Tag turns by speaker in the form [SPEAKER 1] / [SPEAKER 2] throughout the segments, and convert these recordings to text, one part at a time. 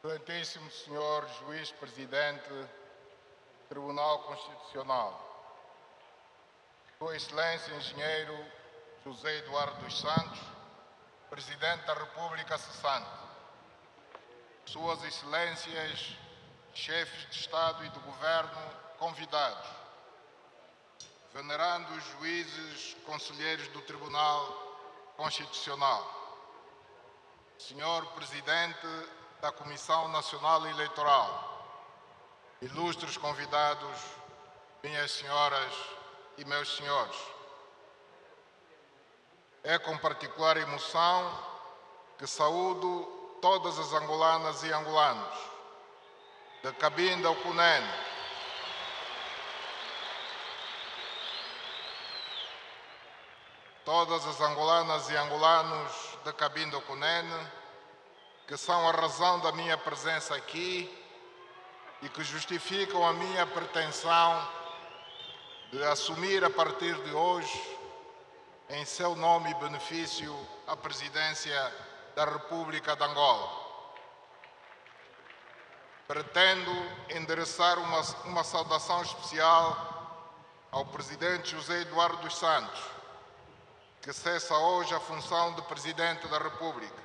[SPEAKER 1] Excelentíssimo Senhor Juiz-Presidente do Tribunal Constitucional, Sua Excelência Engenheiro José Eduardo dos Santos, Presidente da República cessante, Suas Excelências, Chefes de Estado e de Governo convidados, venerandos juízes, conselheiros do Tribunal Constitucional, Senhor Presidente da Comissão Nacional Eleitoral, ilustres convidados, minhas senhoras e meus senhores. É com particular emoção que saúdo todas as angolanas e angolanos, de Cabinda ao Cunene, todas as angolanas e angolanos de Cabinda ao Cunene, que são a razão da minha presença aqui e que justificam a minha pretensão de assumir a partir de hoje, em seu nome e benefício, a presidência da República de Angola. Pretendo endereçar uma saudação especial ao presidente José Eduardo dos Santos, que cessa hoje a função de presidente da República.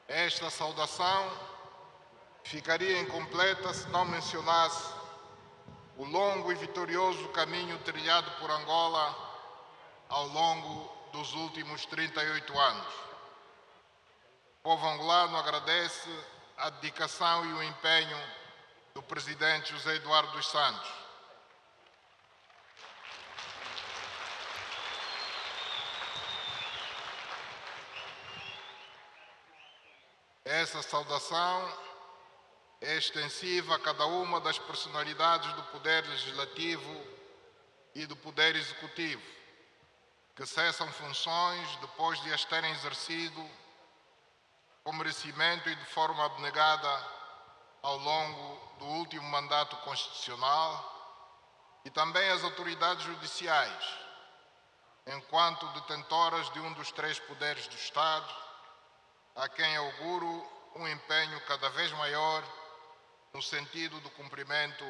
[SPEAKER 1] Esta saudação ficaria incompleta se não mencionasse o longo e vitorioso caminho trilhado por Angola ao longo dos últimos 38 anos. O povo angolano agradece a dedicação e o empenho do presidente José Eduardo dos Santos. Essa saudação é extensiva a cada uma das personalidades do Poder Legislativo e do Poder Executivo, que cessam funções depois de as terem exercido com merecimento e de forma abnegada ao longo do último mandato constitucional, e também as autoridades judiciais, enquanto detentoras de um dos três poderes do Estado, a quem auguro um empenho cada vez maior no sentido do cumprimento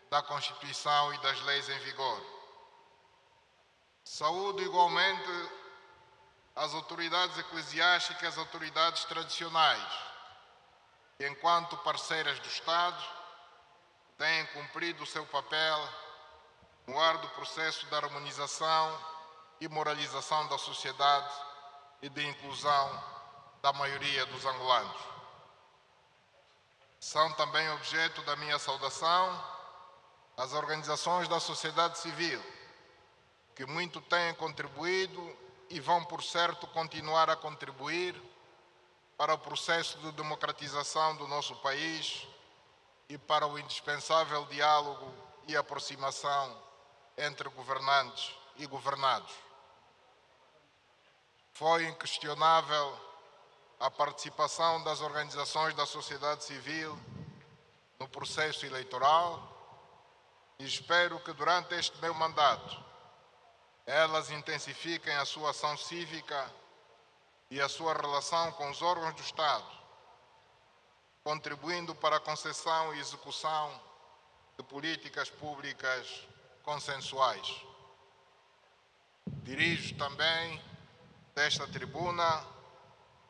[SPEAKER 1] da Constituição e das leis em vigor. Saúdo igualmente as autoridades eclesiásticas e as autoridades tradicionais, que, enquanto parceiras do Estado, têm cumprido o seu papel no árduo processo de harmonização e moralização da sociedade e de inclusão da maioria dos angolanos. São também objeto da minha saudação as organizações da sociedade civil, que muito têm contribuído e vão, por certo, continuar a contribuir para o processo de democratização do nosso país e para o indispensável diálogo e aproximação entre governantes e governados. Foi inquestionável a participação das organizações da sociedade civil no processo eleitoral e espero que durante este meu mandato elas intensifiquem a sua ação cívica e a sua relação com os órgãos do Estado, contribuindo para a concessão e execução de políticas públicas consensuais. Dirijo também desta tribuna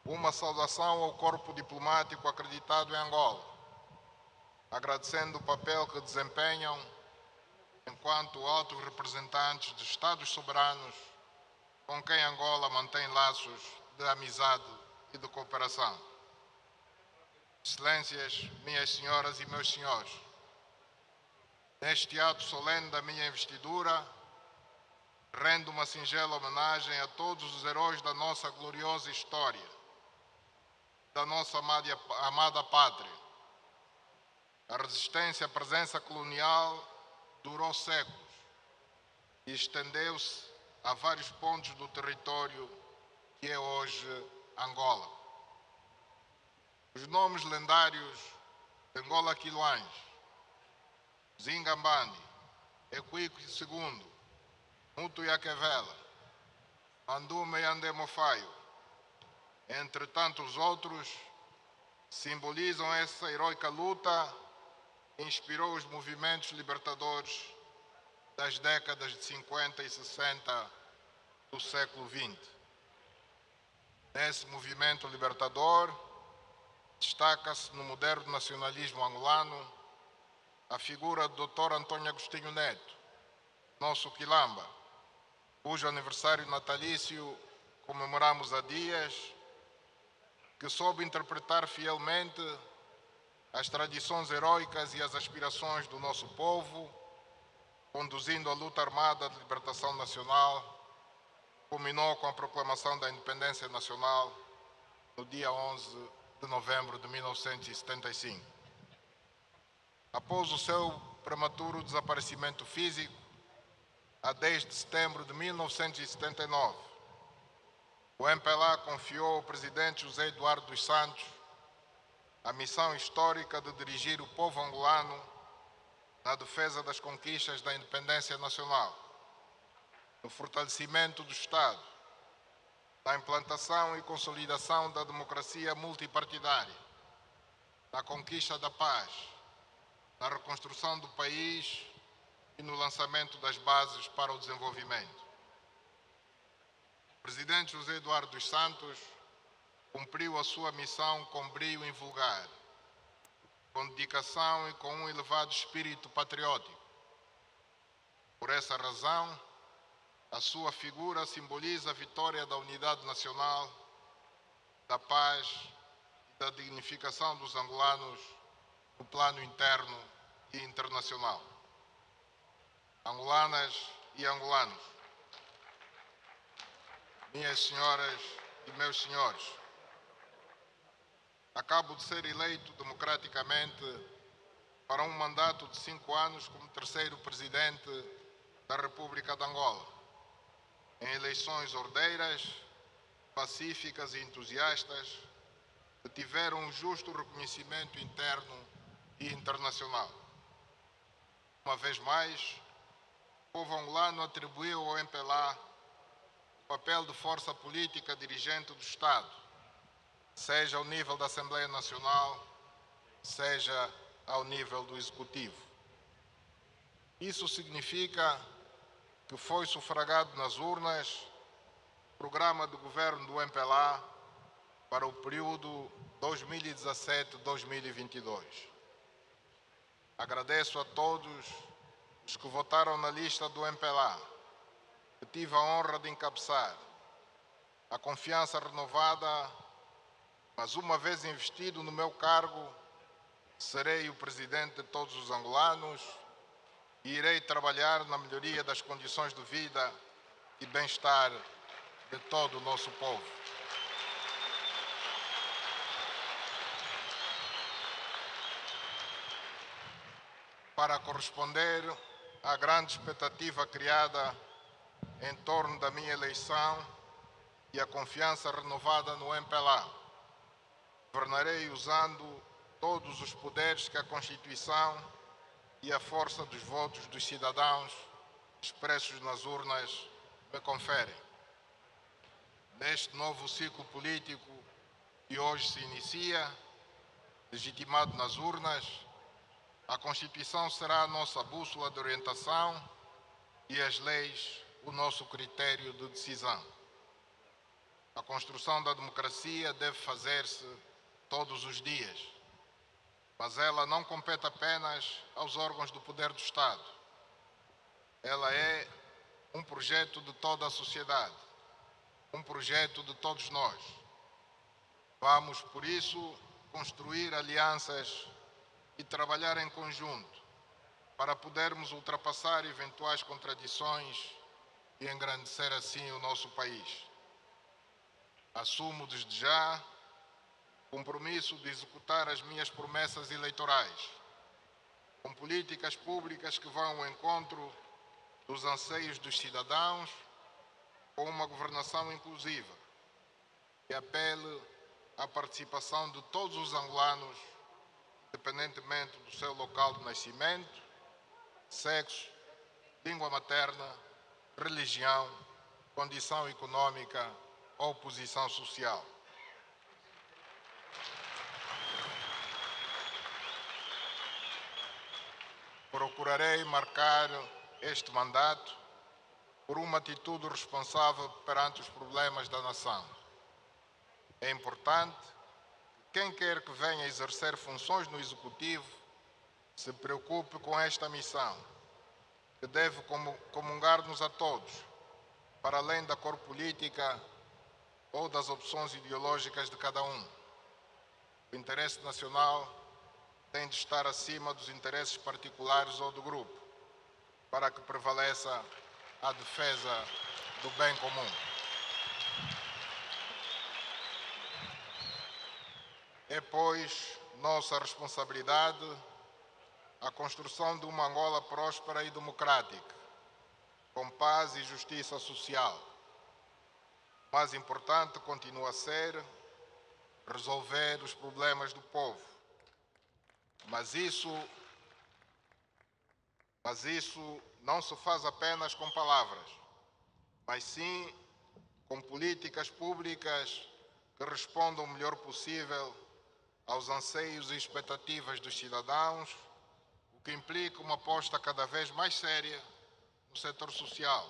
[SPEAKER 1] uma saudação ao corpo diplomático acreditado em Angola, agradecendo o papel que desempenham enquanto altos representantes de Estados soberanos com quem Angola mantém laços de amizade e de cooperação. Excelências, minhas senhoras e meus senhores, neste ato solene da minha investidura, rendo uma singela homenagem a todos os heróis da nossa gloriosa história, da nossa amada pátria. A resistência à presença colonial durou séculos e estendeu-se a vários pontos do território que é hoje Angola. Os nomes lendários de Ngola Quiloães, Zingambandi, Equico II, Mutu Yaquevela, Mandume Yandemo Faio, entre tantos outros, simbolizam essa heroica luta que inspirou os movimentos libertadores das décadas de 50 e 60 do século XX. Nesse movimento libertador, destaca-se no moderno nacionalismo angolano a figura do Dr. Antônio Agostinho Neto, nosso quilamba, cujo aniversário natalício comemoramos há dias, que soube interpretar fielmente as tradições heróicas e as aspirações do nosso povo, conduzindo a luta armada de libertação nacional, culminou com a proclamação da independência nacional no dia 11 de novembro de 1975. Após o seu prematuro desaparecimento físico, a 10 de setembro de 1979, o MPLA confiou ao presidente José Eduardo dos Santos a missão histórica de dirigir o povo angolano na defesa das conquistas da independência nacional, no fortalecimento do Estado, na implantação e consolidação da democracia multipartidária, na conquista da paz, na reconstrução do país e no lançamento das bases para o desenvolvimento. O presidente José Eduardo dos Santos cumpriu a sua missão com brio invulgar, com dedicação e com um elevado espírito patriótico. Por essa razão, a sua figura simboliza a vitória da unidade nacional, da paz e da dignificação dos angolanos no plano interno e internacional. Angolanas e angolanos, minhas senhoras e meus senhores, acabo de ser eleito democraticamente para um mandato de 5 anos como terceiro presidente da República de Angola, em eleições ordeiras, pacíficas e entusiastas, que tiveram um justo reconhecimento interno e internacional. Uma vez mais, o povo angolano atribuiu ao MPLA o papel de força política dirigente do Estado, seja ao nível da Assembleia Nacional, seja ao nível do Executivo. Isso significa que foi sufragado nas urnas o programa de governo do MPLA para o período 2017-2022. Agradeço a todos os que votaram na lista do MPLA, que tive a honra de encabeçar. A confiança renovada, mas uma vez investido no meu cargo, serei o presidente de todos os angolanos e irei trabalhar na melhoria das condições de vida e bem-estar de todo o nosso povo. Para corresponder à grande expectativa criada em torno da minha eleição e a confiança renovada no MPLA, governarei usando todos os poderes que a Constituição e a força dos votos dos cidadãos expressos nas urnas me conferem. Neste novo ciclo político que hoje se inicia, legitimado nas urnas, a Constituição será a nossa bússola de orientação e as leis o nosso critério de decisão. A construção da democracia deve fazer-se todos os dias, mas ela não compete apenas aos órgãos do poder do Estado. Ela é um projeto de toda a sociedade, um projeto de todos nós. Vamos, por isso, construir alianças e trabalhar em conjunto para podermos ultrapassar eventuais contradições e engrandecer assim o nosso país. Assumo desde já o compromisso de executar as minhas promessas eleitorais, com políticas públicas que vão ao encontro dos anseios dos cidadãos, com uma governação inclusiva, que apele à participação de todos os angolanos, independentemente do seu local de nascimento, sexo, língua materna, religião, condição econômica ou posição social. procurarei marcar este mandato por uma atitude responsável perante os problemas da nação. É importante que quem quer que venha exercer funções no Executivo se preocupe com esta missão, que deve comungar-nos a todos, para além da cor política ou das opções ideológicas de cada um. O interesse nacional tem de estar acima dos interesses particulares ou do grupo, para que prevaleça a defesa do bem comum. É, pois, nossa responsabilidade a construção de uma Angola próspera e democrática, com paz e justiça social. O mais importante continua a ser resolver os problemas do povo. Mas isso não se faz apenas com palavras, mas sim com políticas públicas que respondam o melhor possível aos anseios e expectativas dos cidadãos, o que implica uma aposta cada vez mais séria no setor social,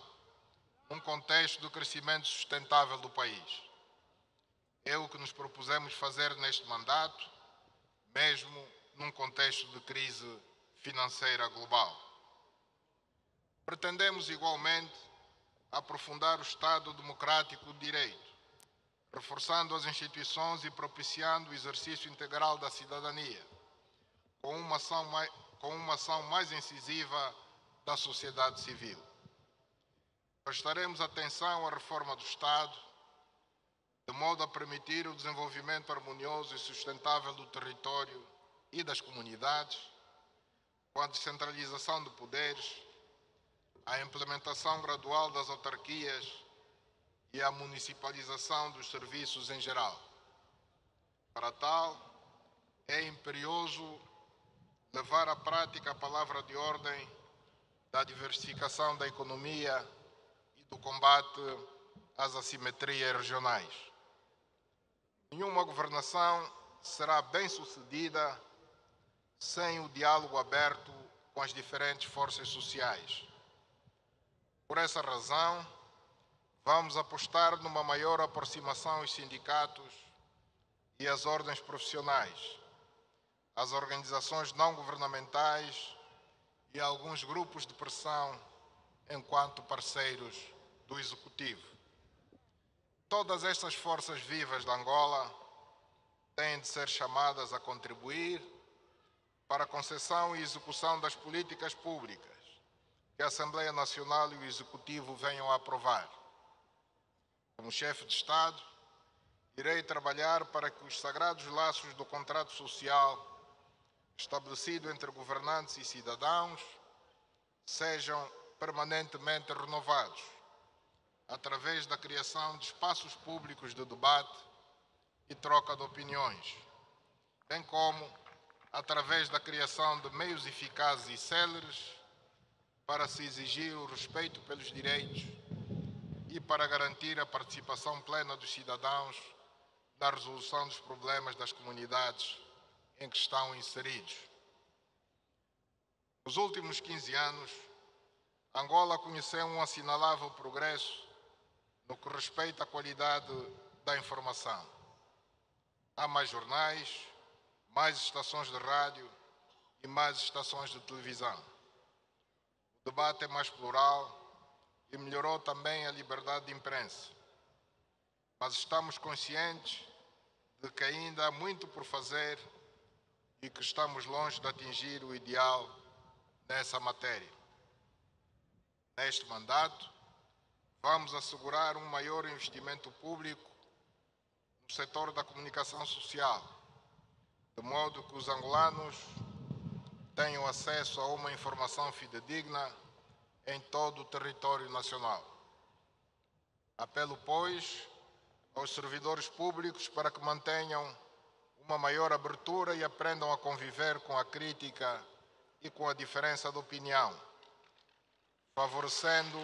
[SPEAKER 1] num contexto de crescimento sustentável do país. É o que nos propusemos fazer neste mandato, mesmo num contexto de crise financeira global. Pretendemos igualmente aprofundar o Estado democrático de direito, reforçando as instituições e propiciando o exercício integral da cidadania, com uma ação mais incisiva da sociedade civil. Prestaremos atenção à reforma do Estado, de modo a permitir o desenvolvimento harmonioso e sustentável do território e das comunidades, com a descentralização de poderes, a implementação gradual das autarquias e a municipalização dos serviços em geral. Para tal, é imperioso levar à prática a palavra de ordem da diversificação da economia e do combate às assimetrias regionais. Nenhuma governação será bem-sucedida sem o diálogo aberto com as diferentes forças sociais. Por essa razão, vamos apostar numa maior aproximação aos sindicatos e às ordens profissionais, às organizações não governamentais e a alguns grupos de pressão enquanto parceiros do Executivo. Todas estas forças vivas de Angola têm de ser chamadas a contribuir para a concessão e execução das políticas públicas que a Assembleia Nacional e o Executivo venham a aprovar. Como chefe de Estado, irei trabalhar para que os sagrados laços do contrato social estabelecido entre governantes e cidadãos sejam permanentemente renovados, através da criação de espaços públicos de debate e troca de opiniões, bem como através da criação de meios eficazes e céleres para se exigir o respeito pelos direitos e para garantir a participação plena dos cidadãos na resolução dos problemas das comunidades em que estão inseridos. Nos últimos 15 anos, Angola conheceu um assinalável progresso no que respeita à qualidade da informação. Há mais jornais, mais estações de rádio e mais estações de televisão. O debate é mais plural e melhorou também a liberdade de imprensa. Mas estamos conscientes de que ainda há muito por fazer e que estamos longe de atingir o ideal nessa matéria. Neste mandato, vamos assegurar um maior investimento público no setor da comunicação social, de modo que os angolanos tenham acesso a uma informação fidedigna em todo o território nacional. Apelo, pois, aos servidores públicos para que mantenham uma maior abertura e aprendam a conviver com a crítica e com a diferença de opinião, favorecendo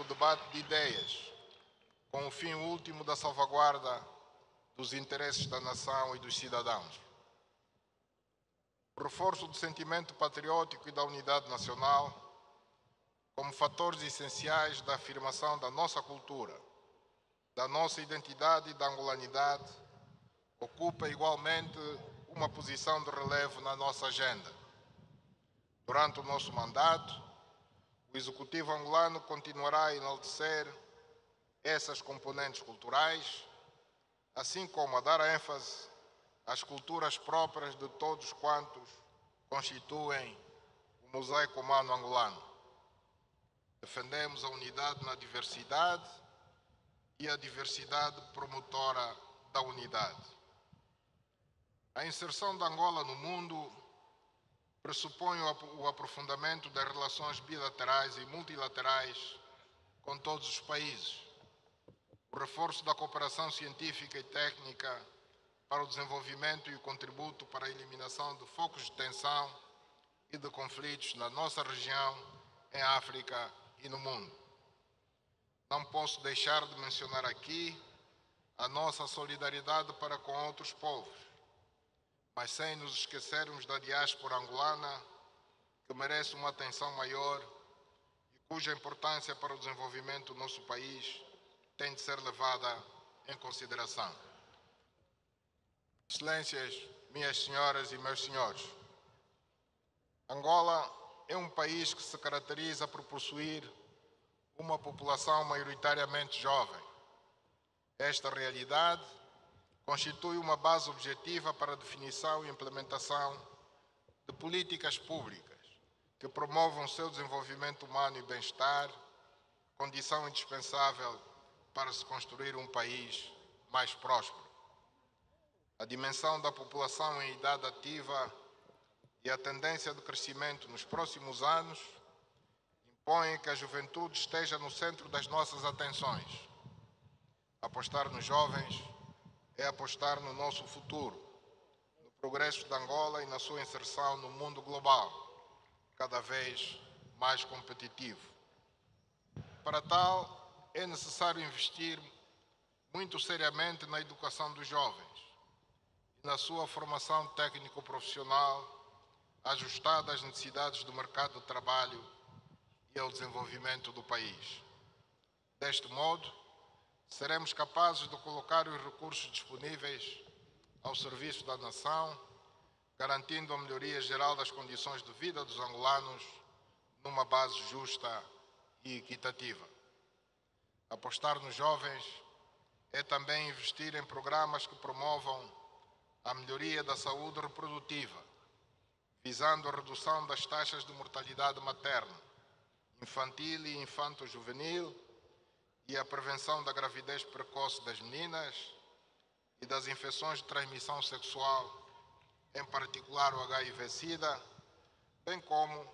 [SPEAKER 1] o debate de ideias, com o fim último da salvaguarda dos interesses da nação e dos cidadãos. o reforço do sentimento patriótico e da unidade nacional como fatores essenciais da afirmação da nossa cultura, da nossa identidade e da angolanidade, ocupa igualmente uma posição de relevo na nossa agenda. Durante o nosso mandato, o Executivo angolano continuará a enaltecer essas componentes culturais, assim como a dar ênfase às culturas próprias de todos quantos constituem o mosaico humano angolano. Defendemos a unidade na diversidade e a diversidade promotora da unidade. A inserção de Angola no mundo pressupõe o aprofundamento das relações bilaterais e multilaterais com todos os países, o reforço da cooperação científica e técnica para o desenvolvimento e o contributo para a eliminação de focos de tensão e de conflitos na nossa região, em África e no mundo. Não posso deixar de mencionar aqui a nossa solidariedade para com outros povos, mas sem nos esquecermos da diáspora angolana, que merece uma atenção maior e cuja importância para o desenvolvimento do nosso país tem de ser levada em consideração. Excelências, minhas senhoras e meus senhores, Angola é um país que se caracteriza por possuir uma população maioritariamente jovem. Esta realidade constitui uma base objetiva para a definição e implementação de políticas públicas que promovam o seu desenvolvimento humano e bem-estar, condição indispensável para se construir um país mais próspero. A dimensão da população em idade ativa e a tendência de crescimento nos próximos anos impõem que a juventude esteja no centro das nossas atenções. Apostar nos jovens é apostar no nosso futuro, no progresso de Angola e na sua inserção no mundo global, cada vez mais competitivo. Para tal, é necessário investir muito seriamente na educação dos jovens e na sua formação técnico-profissional, ajustada às necessidades do mercado de trabalho e ao desenvolvimento do país. Deste modo, seremos capazes de colocar os recursos disponíveis ao serviço da nação, garantindo a melhoria geral das condições de vida dos angolanos numa base justa e equitativa. Apostar nos jovens é também investir em programas que promovam a melhoria da saúde reprodutiva, visando a redução das taxas de mortalidade materna, infantil e infanto-juvenil e a prevenção da gravidez precoce das meninas e das infecções de transmissão sexual, em particular o HIV-Sida, bem como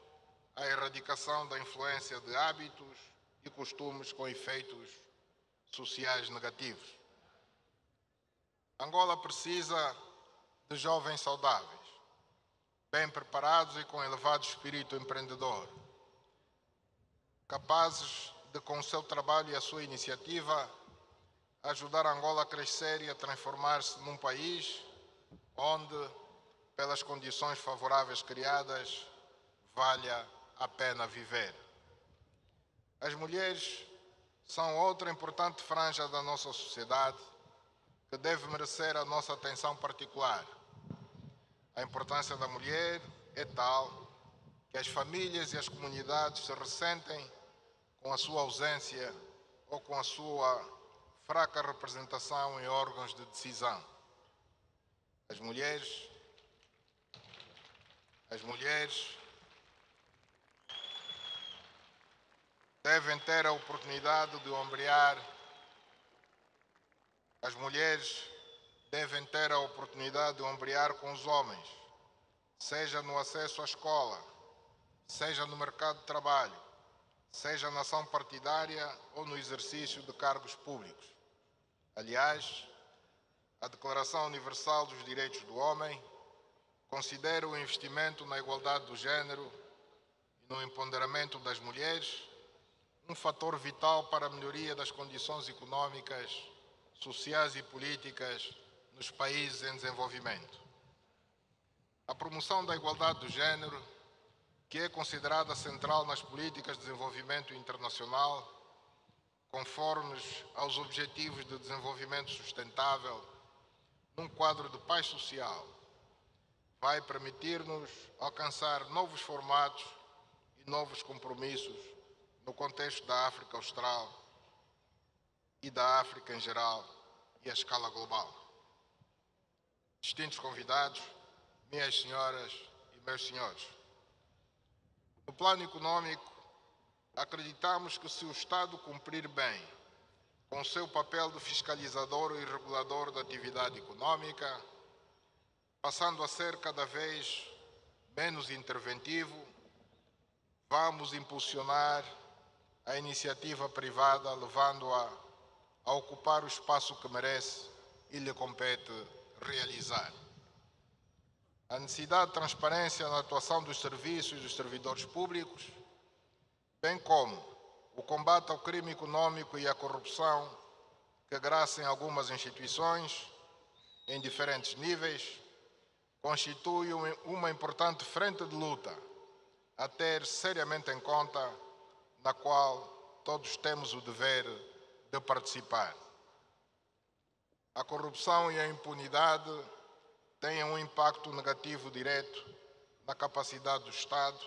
[SPEAKER 1] a erradicação da influência de hábitos e costumes com efeitos sociais negativos. Angola precisa de jovens saudáveis, bem preparados e com elevado espírito empreendedor, capazes de, com o seu trabalho e a sua iniciativa, ajudar a Angola a crescer e a transformar-se num país onde, pelas condições favoráveis criadas, valha a pena viver. As mulheres são outra importante franja da nossa sociedade que deve merecer a nossa atenção particular. A importância da mulher é tal que as famílias e as comunidades se ressentem com a sua ausência ou com a sua fraca representação em órgãos de decisão. As mulheres devem ter a oportunidade de ombrear. As mulheres devem ter a oportunidade de ombrear com os homens, seja no acesso à escola, seja no mercado de trabalho, seja na ação partidária ou no exercício de cargos públicos. Aliás, a Declaração Universal dos Direitos do Homem considera o investimento na igualdade do género e no empoderamento das mulheres um fator vital para a melhoria das condições econômicas, sociais e políticas nos países em desenvolvimento. A promoção da igualdade do género, que é considerada central nas políticas de desenvolvimento internacional, conformes aos Objetivos de Desenvolvimento Sustentável, num quadro de paz social, vai permitir-nos alcançar novos formatos e novos compromissos no contexto da África Austral e da África em geral e à escala global. Distintos convidados, minhas senhoras e meus senhores, no plano econômico, acreditamos que se o Estado cumprir bem com o seu papel de fiscalizador e regulador da atividade econômica, passando a ser cada vez menos interventivo, vamos impulsionar a iniciativa privada, levando-a a ocupar o espaço que merece e lhe compete realizar. A necessidade de transparência na atuação dos serviços e dos servidores públicos, bem como o combate ao crime econômico e à corrupção que graçam algumas instituições em diferentes níveis, constitui uma importante frente de luta a ter seriamente em conta, na qual todos temos o dever de participar. A corrupção e a impunidade têm um impacto negativo direto na capacidade do Estado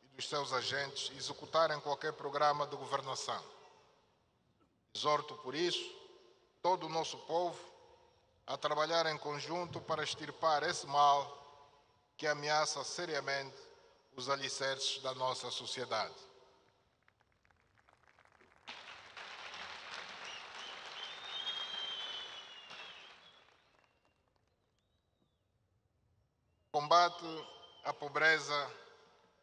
[SPEAKER 1] e dos seus agentes executarem qualquer programa de governação. Exorto, por isso, todo o nosso povo a trabalhar em conjunto para extirpar esse mal que ameaça seriamente os alicerces da nossa sociedade. O combate à pobreza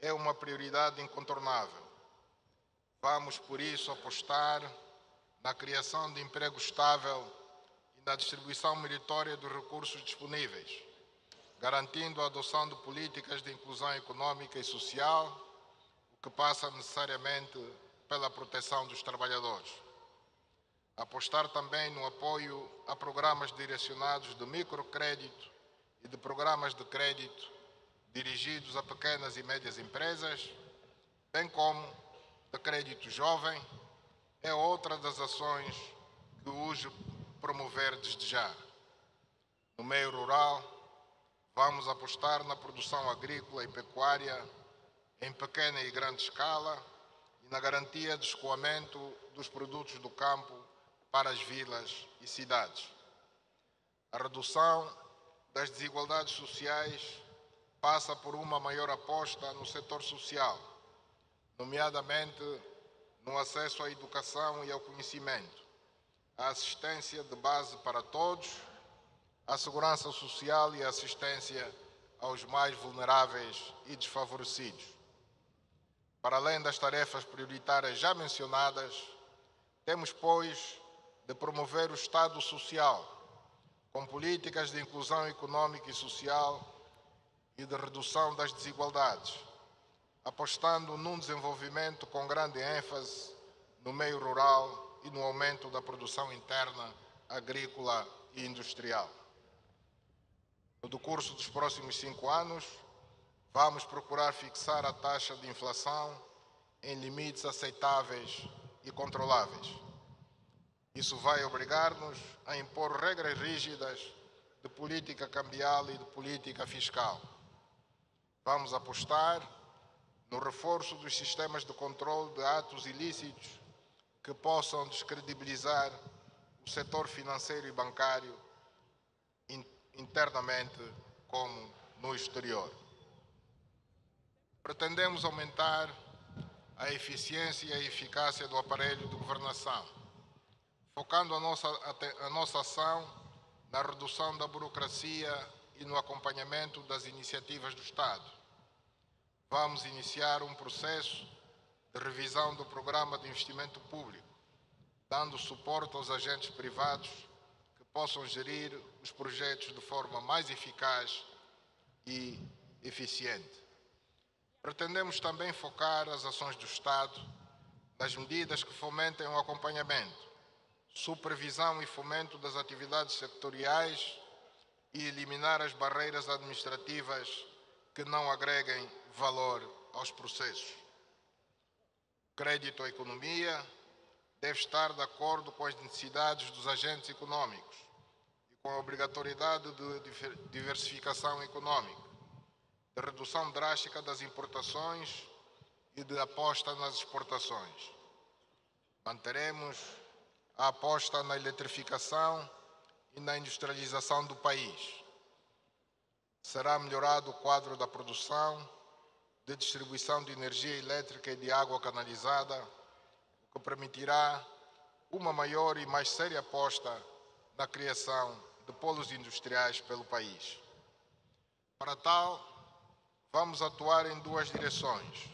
[SPEAKER 1] é uma prioridade incontornável. Vamos, por isso, apostar na criação de emprego estável e na distribuição meritória dos recursos disponíveis, garantindo a adoção de políticas de inclusão econômica e social, o que passa necessariamente pela proteção dos trabalhadores. Apostar também no apoio a programas direcionados de microcrédito e de programas de crédito dirigidos a pequenas e médias empresas, bem como de crédito jovem, é outra das ações que urge promover desde já. No meio rural, vamos apostar na produção agrícola e pecuária em pequena e grande escala e na garantia de escoamento dos produtos do campo para as vilas e cidades. A redução das desigualdades sociais passa por uma maior aposta no setor social, nomeadamente no acesso à educação e ao conhecimento, a assistência de base para todos, a segurança social e a assistência aos mais vulneráveis e desfavorecidos. Para além das tarefas prioritárias já mencionadas, temos, pois, de promover o Estado social, com políticas de inclusão econômica e social e de redução das desigualdades, apostando num desenvolvimento com grande ênfase no meio rural e no aumento da produção interna agrícola e industrial. No decurso dos próximos 5 anos, vamos procurar fixar a taxa de inflação em limites aceitáveis e controláveis. Isso vai obrigar-nos a impor regras rígidas de política cambial e de política fiscal. Vamos apostar no reforço dos sistemas de controle de atos ilícitos que possam descredibilizar o setor financeiro e bancário internamente como no exterior. Pretendemos aumentar a eficiência e a eficácia do aparelho de governação, focando a nossa ação na redução da burocracia e no acompanhamento das iniciativas do Estado. Vamos iniciar um processo de revisão do programa de investimento público, dando suporte aos agentes privados que possam gerir os projetos de forma mais eficaz e eficiente. Pretendemos também focar as ações do Estado nas medidas que fomentem o acompanhamento, supervisão e fomento das atividades sectoriais e eliminar as barreiras administrativas que não agreguem valor aos processos. O crédito à economia deve estar de acordo com as necessidades dos agentes econômicos e com a obrigatoriedade de diversificação econômica, de redução drástica das importações e de aposta nas exportações. Manteremos a aposta na eletrificação e na industrialização do país. Será melhorado o quadro da produção, de distribuição de energia elétrica e de água canalizada, o que permitirá uma maior e mais séria aposta na criação de polos industriais pelo país. Para tal, vamos atuar em duas direções,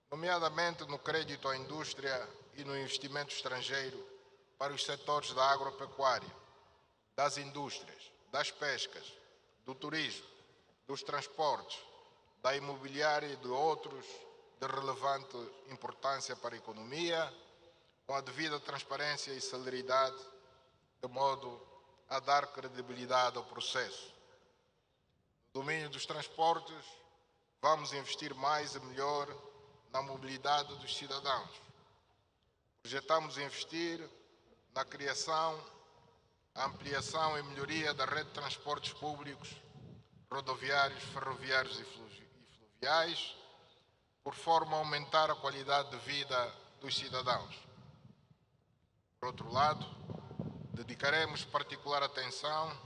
[SPEAKER 1] nomeadamente no crédito à indústria e no investimento estrangeiro para os setores da agropecuária, das indústrias, das pescas, do turismo, dos transportes, da imobiliária e de outros de relevante importância para a economia, com a devida transparência e celeridade, de modo a dar credibilidade ao processo. No domínio dos transportes, vamos investir mais e melhor na mobilidade dos cidadãos. Projetamos investir na criação, ampliação e melhoria da rede de transportes públicos, rodoviários, ferroviários e fluviais, por forma a aumentar a qualidade de vida dos cidadãos. Por outro lado, dedicaremos particular atenção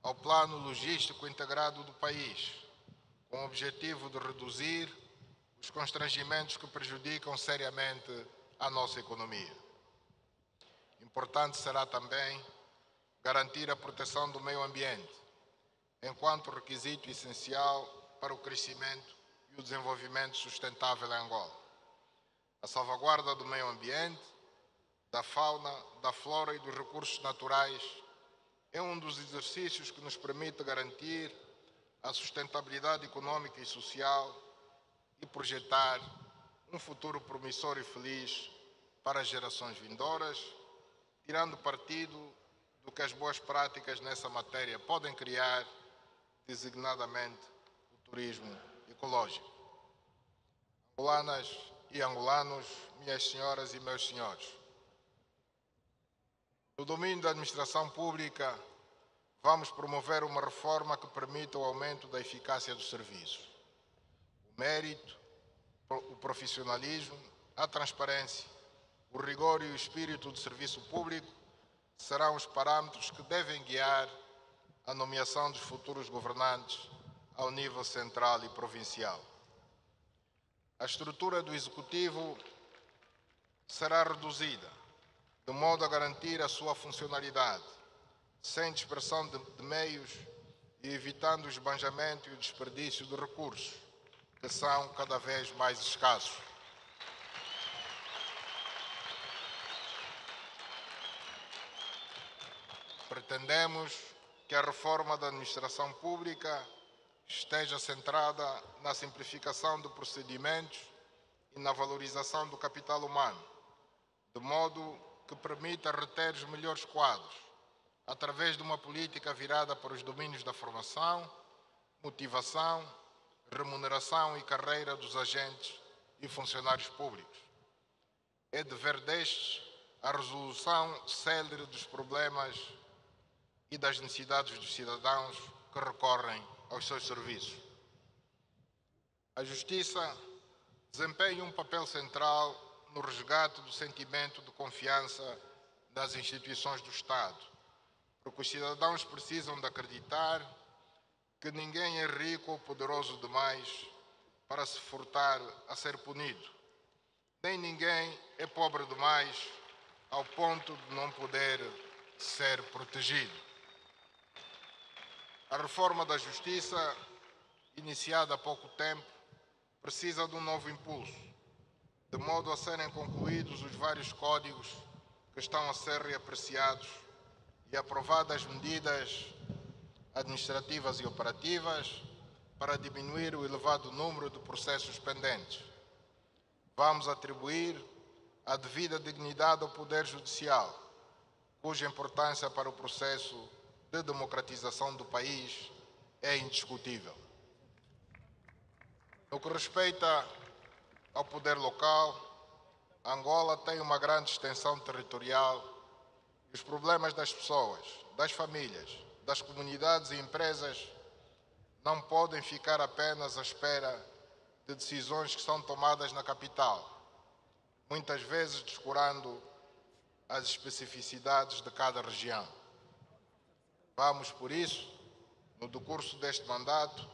[SPEAKER 1] ao plano logístico integrado do país, com o objetivo de reduzir os constrangimentos que prejudicam seriamente a nossa economia. Importante será também garantir a proteção do meio ambiente, enquanto requisito essencial para o crescimento e o desenvolvimento sustentável em Angola. A salvaguarda do meio ambiente, da fauna, da flora e dos recursos naturais é um dos exercícios que nos permite garantir a sustentabilidade econômica e social e projetar um futuro promissor e feliz para as gerações vindouras, tirando partido do que as boas práticas nessa matéria podem criar, designadamente o turismo ecológico. Angolanas e angolanos, minhas senhoras e meus senhores, no domínio da administração pública, vamos promover uma reforma que permita o aumento da eficácia dos serviços. O mérito, o profissionalismo, a transparência, o rigor e o espírito de serviço público serão os parâmetros que devem guiar a nomeação dos futuros governantes ao nível central e provincial. A estrutura do Executivo será reduzida, de modo a garantir a sua funcionalidade, sem dispersão de meios e evitando o esbanjamento e o desperdício de recursos, que são cada vez mais escassos. Pretendemos que a reforma da administração pública esteja centrada na simplificação de procedimentos e na valorização do capital humano, de modo que permita reter os melhores quadros, através de uma política virada para os domínios da formação, motivação, remuneração e carreira dos agentes e funcionários públicos. É dever destes a resolução célere dos problemas e das necessidades dos cidadãos que recorrem aos seus serviços. A Justiça desempenha um papel central no resgate do sentimento de confiança nas instituições do Estado, porque os cidadãos precisam de acreditar que ninguém é rico ou poderoso demais para se furtar a ser punido, nem ninguém é pobre demais ao ponto de não poder ser protegido. A reforma da Justiça, iniciada há pouco tempo, precisa de um novo impulso, de modo a serem concluídos os vários códigos que estão a ser reapreciados e aprovadas medidas administrativas e operativas para diminuir o elevado número de processos pendentes. Vamos atribuir a devida dignidade ao Poder Judicial, cuja importância para o processo de democratização do país é indiscutível. No que respeita ao poder local, Angola tem uma grande extensão territorial e os problemas das pessoas, das famílias, das comunidades e empresas não podem ficar apenas à espera de decisões que são tomadas na capital, muitas vezes descurando as especificidades de cada região. Vamos, por isso, no decurso deste mandato,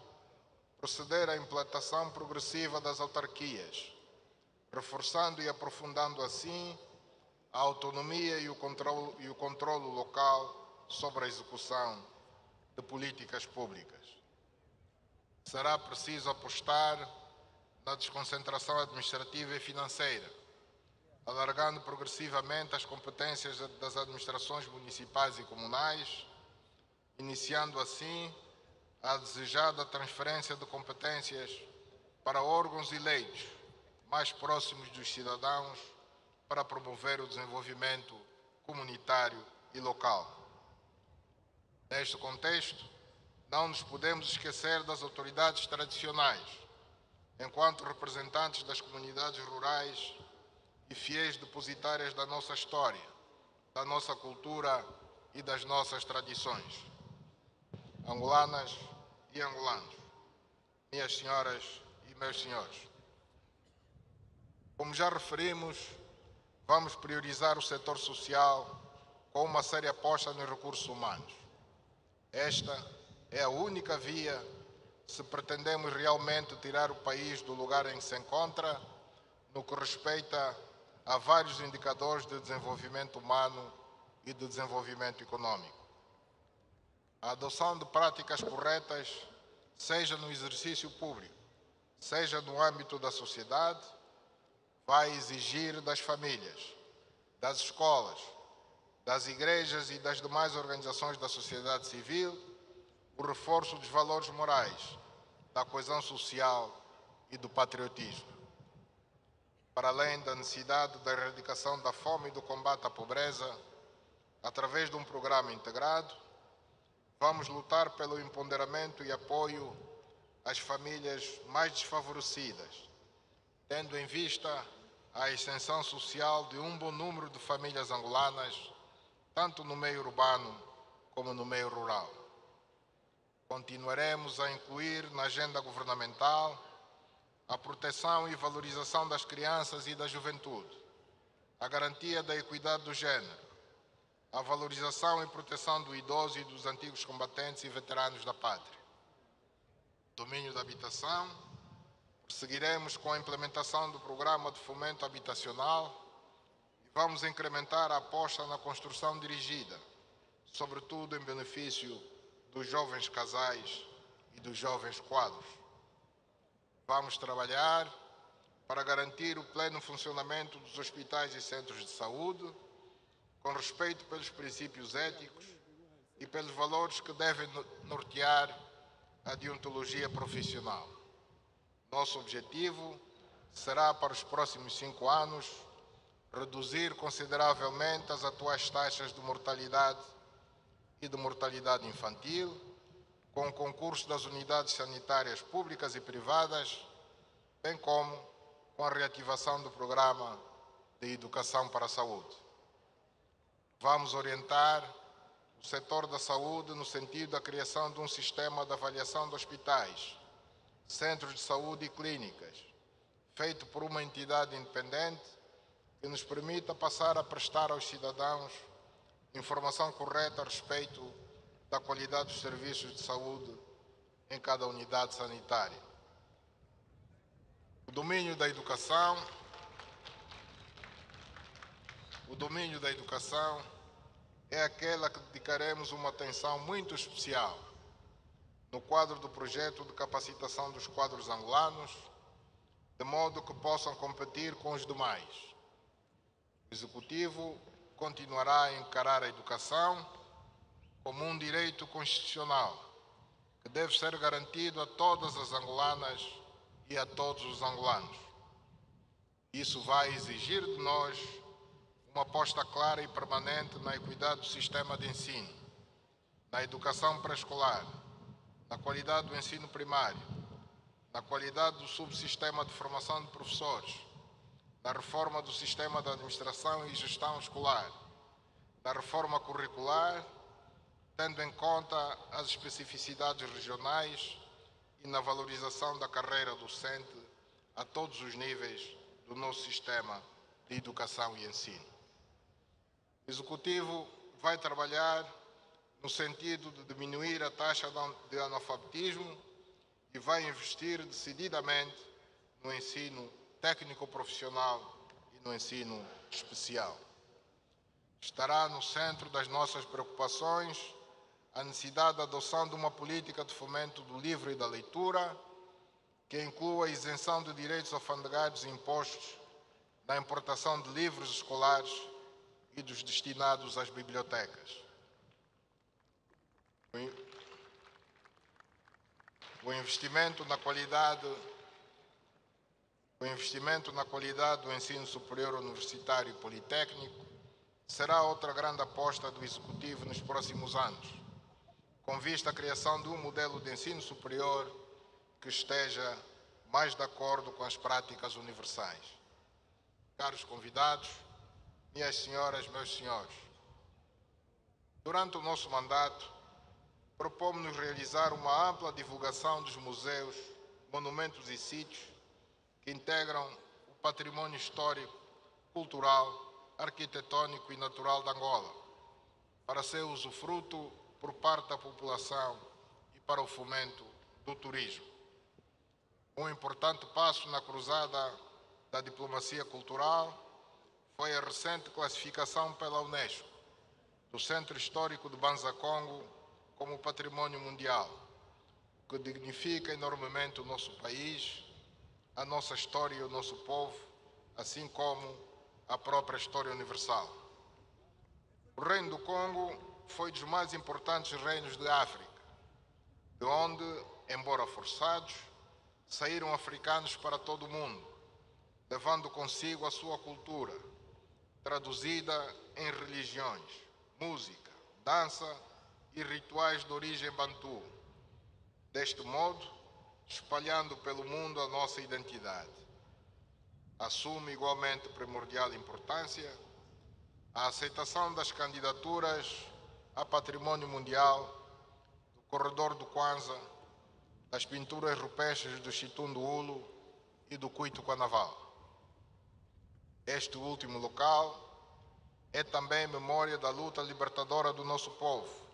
[SPEAKER 1] proceder à implantação progressiva das autarquias, reforçando e aprofundando assim a autonomia e o controlo local sobre a execução de políticas públicas. Será preciso apostar na desconcentração administrativa e financeira, alargando progressivamente as competências das administrações municipais e comunais, iniciando assim a desejada transferência de competências para órgãos eleitos mais próximos dos cidadãos para promover o desenvolvimento comunitário e local. Neste contexto, não nos podemos esquecer das autoridades tradicionais, enquanto representantes das comunidades rurais e fiéis depositárias da nossa história, da nossa cultura e das nossas tradições. Angolanas e angolanos, minhas senhoras e meus senhores, como já referimos, vamos priorizar o setor social com uma séria aposta nos recursos humanos. Esta é a única via se pretendemos realmente tirar o país do lugar em que se encontra no que respeita a vários indicadores de desenvolvimento humano e de desenvolvimento econômico. A adoção de práticas corretas, seja no exercício público, seja no âmbito da sociedade, vai exigir das famílias, das escolas, das igrejas e das demais organizações da sociedade civil o reforço dos valores morais, da coesão social e do patriotismo. Para além da necessidade da erradicação da fome e do combate à pobreza, através de um programa integrado, vamos lutar pelo empoderamento e apoio às famílias mais desfavorecidas, tendo em vista a ascensão social de um bom número de famílias angolanas, tanto no meio urbano como no meio rural. Continuaremos a incluir na agenda governamental a proteção e valorização das crianças e da juventude, a garantia da equidade do género, a valorização e proteção do idoso e dos antigos combatentes e veteranos da pátria. Domínio da habitação, prosseguiremos com a implementação do Programa de Fomento Habitacional e vamos incrementar a aposta na construção dirigida, sobretudo em benefício dos jovens casais e dos jovens quadros. Vamos trabalhar para garantir o pleno funcionamento dos hospitais e centros de saúde, com respeito pelos princípios éticos e pelos valores que devem nortear a deontologia profissional. Nosso objetivo será, para os próximos 5 anos, reduzir consideravelmente as atuais taxas de mortalidade e de mortalidade infantil, com o concurso das unidades sanitárias públicas e privadas, bem como com a reativação do Programa de Educação para a Saúde. Vamos orientar o setor da saúde no sentido da criação de um sistema de avaliação de hospitais, centros de saúde e clínicas, feito por uma entidade independente que nos permita passar a prestar aos cidadãos informação correta a respeito da qualidade dos serviços de saúde em cada unidade sanitária. O domínio da educação é aquela que dedicaremos uma atenção muito especial no quadro do projeto de capacitação dos quadros angolanos, de modo que possam competir com os demais. O Executivo continuará a encarar a educação como um direito constitucional que deve ser garantido a todas as angolanas e a todos os angolanos. Isso vai exigir de nós uma aposta clara e permanente na equidade do sistema de ensino, na educação pré-escolar, na qualidade do ensino primário, na qualidade do subsistema de formação de professores, na reforma do sistema de administração e gestão escolar, na reforma curricular, tendo em conta as especificidades regionais e na valorização da carreira docente a todos os níveis do nosso sistema de educação e ensino. O Executivo vai trabalhar no sentido de diminuir a taxa de analfabetismo e vai investir decididamente no ensino técnico-profissional e no ensino especial. Estará no centro das nossas preocupações a necessidade da adoção de uma política de fomento do livro e da leitura que inclua a isenção de direitos alfandegários e impostos na importação de livros escolares e dos destinados às bibliotecas. O investimento na qualidade do ensino superior universitário e politécnico será outra grande aposta do Executivo nos próximos anos, com vista à criação de um modelo de ensino superior que esteja mais de acordo com as práticas universais. Caros convidados, minhas senhoras, meus senhores, durante o nosso mandato, propomos-nos realizar uma ampla divulgação dos museus, monumentos e sítios que integram o patrimônio histórico, cultural, arquitetônico e natural de Angola, para seu usufruto por parte da população e para o fomento do turismo. Um importante passo na cruzada da diplomacia cultural foi a recente classificação pela Unesco do Centro Histórico de Banza Congo como patrimônio mundial, o que dignifica enormemente o nosso país, a nossa história e o nosso povo, assim como a própria história universal. O Reino do Congo foi dos mais importantes reinos de África, de onde, embora forçados, saíram africanos para todo o mundo, levando consigo a sua cultura, traduzida em religiões, música, dança e rituais de origem bantu. Deste modo, espalhando pelo mundo a nossa identidade. Assume igualmente primordial importância a aceitação das candidaturas a patrimônio mundial do Corredor do Kwanza, das pinturas rupestres do Chitundu Ulo e do Cuito Quanaval. Este último local é também memória da luta libertadora do nosso povo,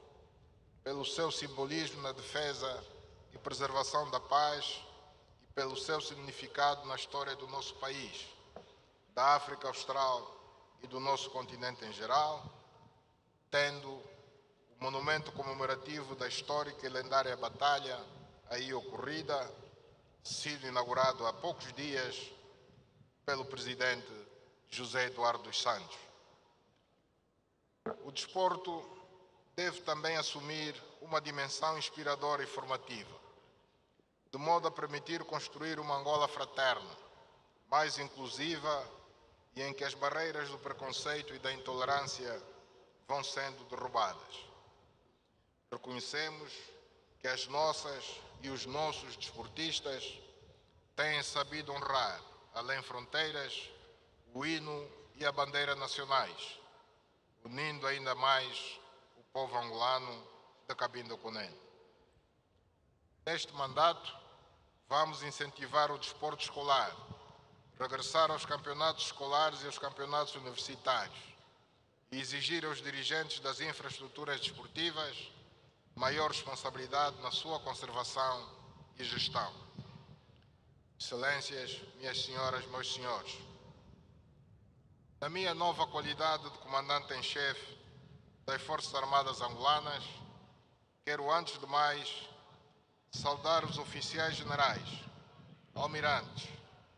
[SPEAKER 1] pelo seu simbolismo na defesa e preservação da paz e pelo seu significado na história do nosso país, da África Austral e do nosso continente em geral, tendo o monumento comemorativo da histórica e lendária batalha aí ocorrida sido inaugurado há poucos dias pelo presidente José Eduardo dos Santos. O desporto deve também assumir uma dimensão inspiradora e formativa, de modo a permitir construir uma Angola fraterna, mais inclusiva e em que as barreiras do preconceito e da intolerância vão sendo derrubadas. Reconhecemos que as nossas e os nossos desportistas têm sabido honrar, além fronteiras, o hino e a bandeira nacionais, unindo ainda mais o povo angolano da Cabinda Cunene. Neste mandato, vamos incentivar o desporto escolar, regressar aos campeonatos escolares e aos campeonatos universitários e exigir aos dirigentes das infraestruturas desportivas maior responsabilidade na sua conservação e gestão. Excelências, minhas senhoras, meus senhores, na minha nova qualidade de comandante em chefe das Forças Armadas Angolanas, quero antes de mais saudar os oficiais generais, almirantes,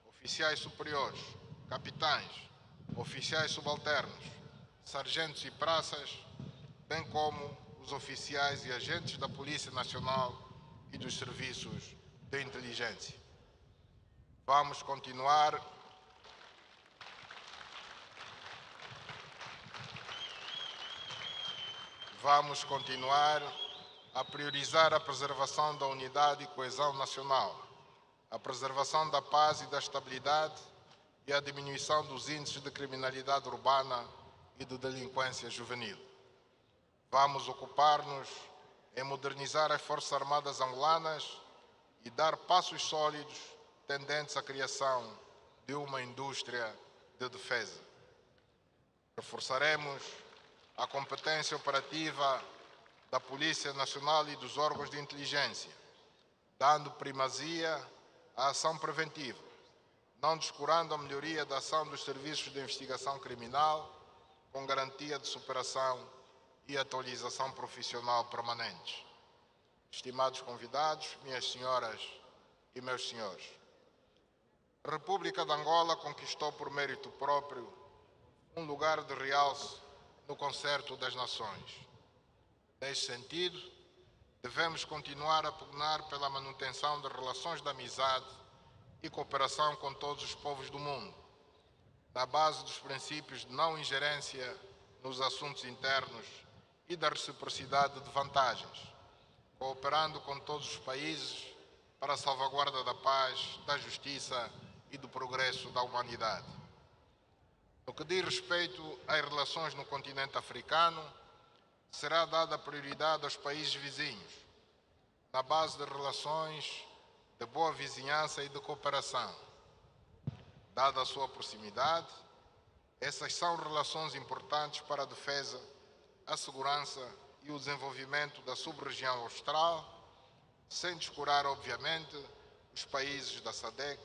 [SPEAKER 1] oficiais superiores, capitães, oficiais subalternos, sargentos e praças, bem como os oficiais e agentes da Polícia Nacional e dos serviços de inteligência. Vamos continuar a priorizar a preservação da unidade e coesão nacional, a preservação da paz e da estabilidade e a diminuição dos índices de criminalidade urbana e de delinquência juvenil. Vamos ocupar-nos em modernizar as Forças Armadas angolanas e dar passos sólidos tendentes à criação de uma indústria de defesa. Reforçaremos a competência operativa da Polícia Nacional e dos órgãos de inteligência, dando primazia à ação preventiva, não descurando a melhoria da ação dos serviços de investigação criminal, com garantia de superação e atualização profissional permanentes. Estimados convidados, minhas senhoras e meus senhores, a República de Angola conquistou por mérito próprio um lugar de realce no concerto das nações. Neste sentido, devemos continuar a pugnar pela manutenção de relações de amizade e cooperação com todos os povos do mundo, na base dos princípios de não ingerência nos assuntos internos e da reciprocidade de vantagens, cooperando com todos os países para a salvaguarda da paz, da justiça e do progresso da humanidade. No que diz respeito às relações no continente africano, será dada prioridade aos países vizinhos, na base de relações de boa vizinhança e de cooperação. Dada a sua proximidade, essas são relações importantes para a defesa, a segurança e o desenvolvimento da sub-região austral, sem descurar, obviamente, os países da SADC,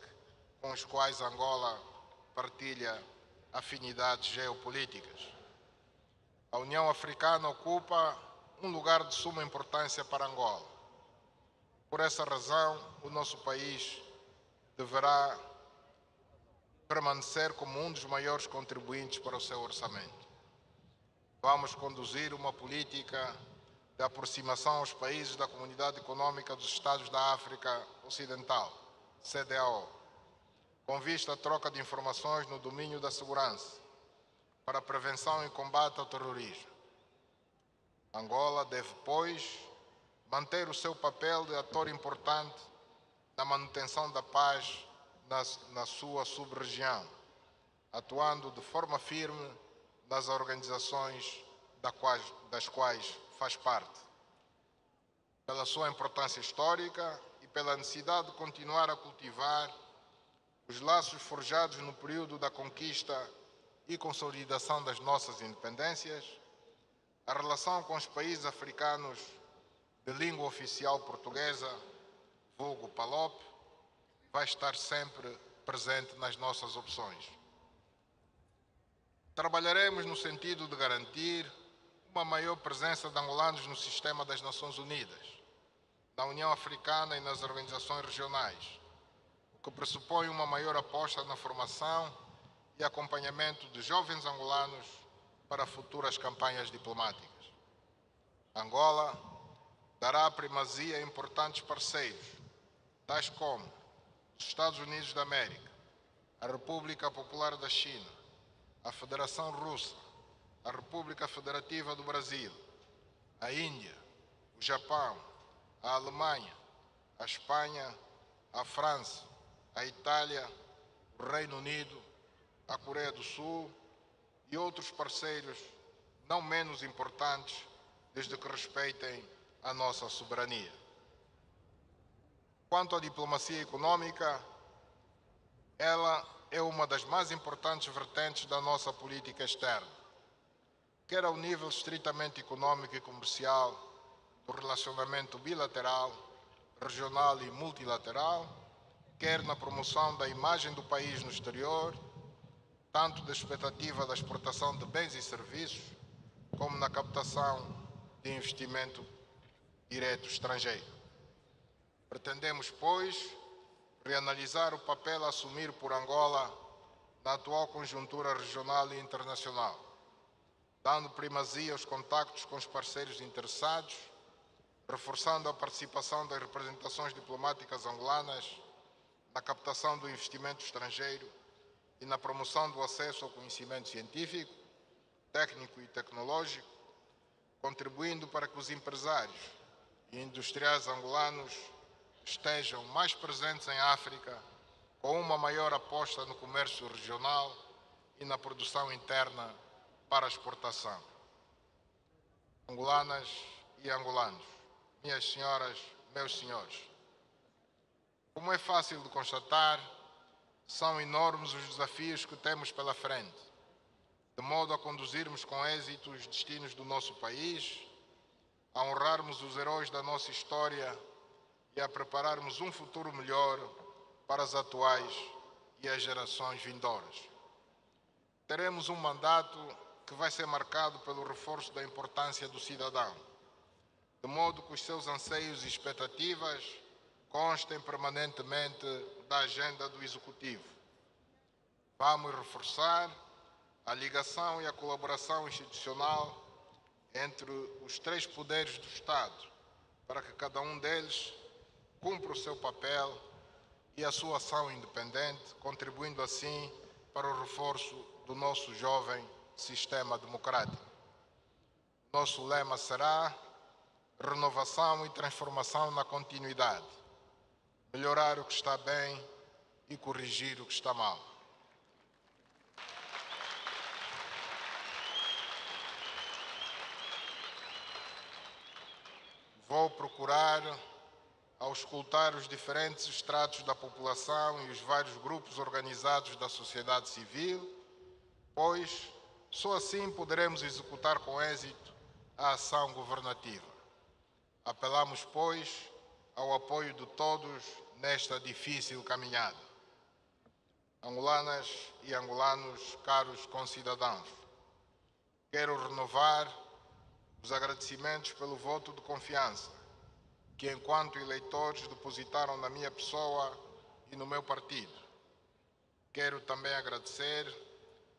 [SPEAKER 1] com os quais Angola partilha afinidades geopolíticas. A União Africana ocupa um lugar de suma importância para Angola. Por essa razão, o nosso país deverá permanecer como um dos maiores contribuintes para o seu orçamento. Vamos conduzir uma política de aproximação aos países da Comunidade Econômica dos Estados da África Ocidental, CEDEAO, com vista à troca de informações no domínio da segurança, para a prevenção e combate ao terrorismo. Angola deve, pois, manter o seu papel de ator importante na manutenção da paz na sua sub-região, atuando de forma firme nas organizações das quais faz parte. Pela sua importância histórica e pela necessidade de continuar a cultivar os laços forjados no período da conquista e consolidação das nossas independências, a relação com os países africanos de língua oficial portuguesa, vulgo PALOP, vai estar sempre presente nas nossas opções. Trabalharemos no sentido de garantir uma maior presença de angolanos no sistema das Nações Unidas, na União Africana e nas organizações regionais, o que pressupõe uma maior aposta na formação e acompanhamento de jovens angolanos para futuras campanhas diplomáticas. Angola dará primazia a importantes parceiros, tais como os Estados Unidos da América, a República Popular da China, a Federação Russa, a República Federativa do Brasil, a Índia, o Japão, a Alemanha, a Espanha, a França, a Itália, o Reino Unido, a Coreia do Sul e outros parceiros não menos importantes, desde que respeitem a nossa soberania. Quanto à diplomacia econômica, ela é uma das mais importantes vertentes da nossa política externa, quer ao nível estritamente econômico e comercial, do relacionamento bilateral, regional e multilateral, quer na promoção da imagem do país no exterior, tanto da expectativa da exportação de bens e serviços, como na captação de investimento direto estrangeiro. Pretendemos, pois, reanalisar o papel a assumir por Angola na atual conjuntura regional e internacional, dando primazia aos contactos com os parceiros interessados, reforçando a participação das representações diplomáticas angolanas na captação do investimento estrangeiro e na promoção do acesso ao conhecimento científico, técnico e tecnológico, contribuindo para que os empresários e industriais angolanos estejam mais presentes em África, com uma maior aposta no comércio regional e na produção interna para a exportação. Angolanas e angolanos, minhas senhoras, meus senhores, como é fácil de constatar, são enormes os desafios que temos pela frente, de modo a conduzirmos com êxito os destinos do nosso país, a honrarmos os heróis da nossa história e a prepararmos um futuro melhor para as atuais e as gerações vindouras. Teremos um mandato que vai ser marcado pelo reforço da importância do cidadão, de modo que os seus anseios e expectativas constem permanentemente da agenda do Executivo. Vamos reforçar a ligação e a colaboração institucional entre os três poderes do Estado, para que cada um deles cumpra o seu papel e a sua ação independente, contribuindo assim para o reforço do nosso jovem sistema democrático. Nosso lema será renovação e transformação na continuidade, melhorar o que está bem e corrigir o que está mal. Vou procurar auscultar os diferentes estratos da população e os vários grupos organizados da sociedade civil, pois só assim poderemos executar com êxito a ação governativa. Apelamos, pois, ao apoio de todos nesta difícil caminhada. Angolanas e angolanos, caros concidadãos, quero renovar os agradecimentos pelo voto de confiança que, enquanto eleitores, depositaram na minha pessoa e no meu partido. Quero também agradecer,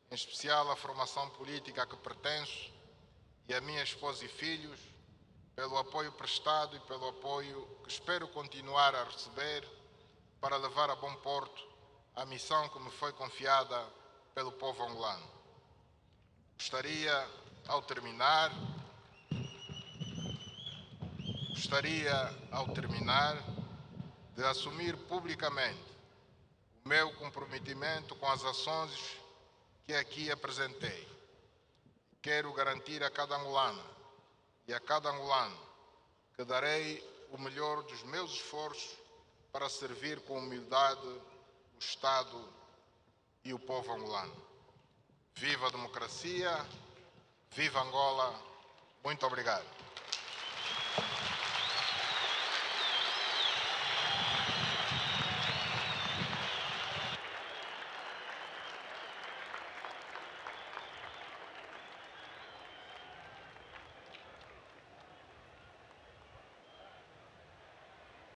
[SPEAKER 1] em especial, a formação política a que pertenço e a minha esposa e filhos, pelo apoio prestado e pelo apoio que espero continuar a receber para levar a bom porto a missão que me foi confiada pelo povo angolano. Gostaria, ao terminar, de assumir publicamente o meu comprometimento com as ações que aqui apresentei. Quero garantir a cada angolana e a cada angolano que darei o melhor dos meus esforços para servir com humildade o Estado e o povo angolano. Viva a democracia, viva Angola, muito obrigado.